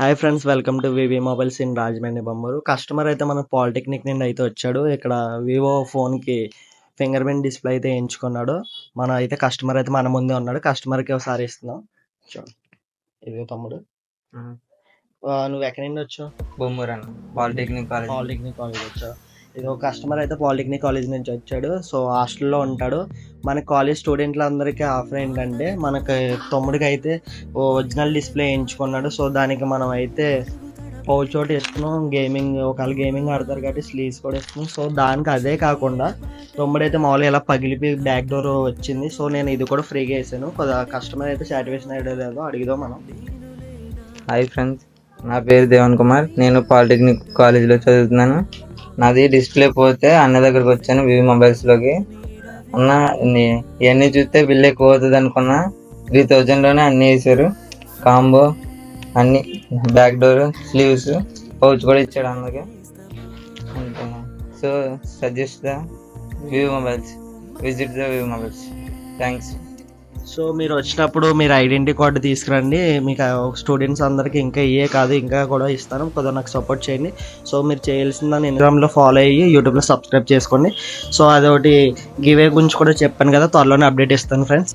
Hi friends, welcome to VV mobiles in Rajahmundry Bommuru. Customer అయితే మన polytechnic నుండి అయితే వచ్చాడు. ఇక్కడ వివో ఫోన్కి ఫింగర్ ప్రింట్ డిస్ప్లే అయితే వేయించుకున్నాడు. మన అయితే కస్టమర్ అయితే మన ముందే ఉన్నాడు. కస్టమర్కి ఒకసారి ఇస్తున్నాం. చూడు, ఇదిగో తమ్ముడు. నువ్వు ఎక్కడి నుండి వచ్చావు? బొమ్మూరు అన్న పాలిటెక్నిక్ కాలేజ్. పాలిటెక్నిక్ కాలేజ్ వచ్చావు. ఇది ఒక కస్టమర్ అయితే పాలిటెక్నిక్ కాలేజ్ నుంచి వచ్చాడు. సో హాస్టల్లో ఉంటాడు. మన కాలేజ్ స్టూడెంట్లందరికీ ఆఫర్ ఏంటంటే మనకి తమ్ముడికి అయితే ఒరిజినల్ డిస్ప్లే వేయించుకున్నాడు. సో దానికి మనం అయితే పౌచ్ ఒకటి ఇస్తున్నాం. ఒకవేళ గేమింగ్ ఆడతారు కాబట్టి స్లీవ్స్ కూడా ఇస్తున్నాం. సో దానికి అదే కాకుండా తమ్ముడైతే మామూలుగా ఇలా పగిలిపోయి బ్యాక్ డోర్ వచ్చింది. సో నేను ఇది కూడా ఫ్రీగా వేసాను. కస్టమర్ అయితే సాటిస్ఫాక్షన్ అయ్యేది లేదో అడిగిదాం మనం. హాయ్ ఫ్రెండ్స్, నా పేరు దేవన్ కుమార్. నేను పాలిటెక్నిక్ కాలేజీలో చదువుతున్నాను. నాది డిస్ప్లే పోతే అన్న దగ్గరకు వచ్చాను వివి మొబైల్స్లోకి. అన్న ఇవన్నీ చూస్తే బిల్ ఎక్కువ అవుతుంది అనుకున్నా. 3000లోనే అన్నీ వేసారు. కాంబో అన్ని, బ్యాక్ డోర్, స్లీవ్స్, పౌచ్ కూడా ఇచ్చాడు అన్నకి. So suggest the VV mobiles, visit the VV mobiles. Thanks. So మీరు వచ్చినప్పుడు మీరు ఐడెంటిటీ కార్డు తీసుకురండి. మీకు స్టూడెంట్స్ అందరికీ ఇంకా ఇవే కాదు, ఇంకా కూడా ఇస్తాను. కొద్దిగా నాకు సపోర్ట్ చేయండి. సో మీరు చేయాల్సిందని ఇన్స్టాగ్రామ్లో ఫాలో అయ్యి యూట్యూబ్లో సబ్స్క్రైబ్ చేసుకోండి. సో అదొకటి గివే గురించి కూడా చెప్పాను కదా, త్వరలోనే అప్డేట్ ఇస్తాను ఫ్రెండ్స్.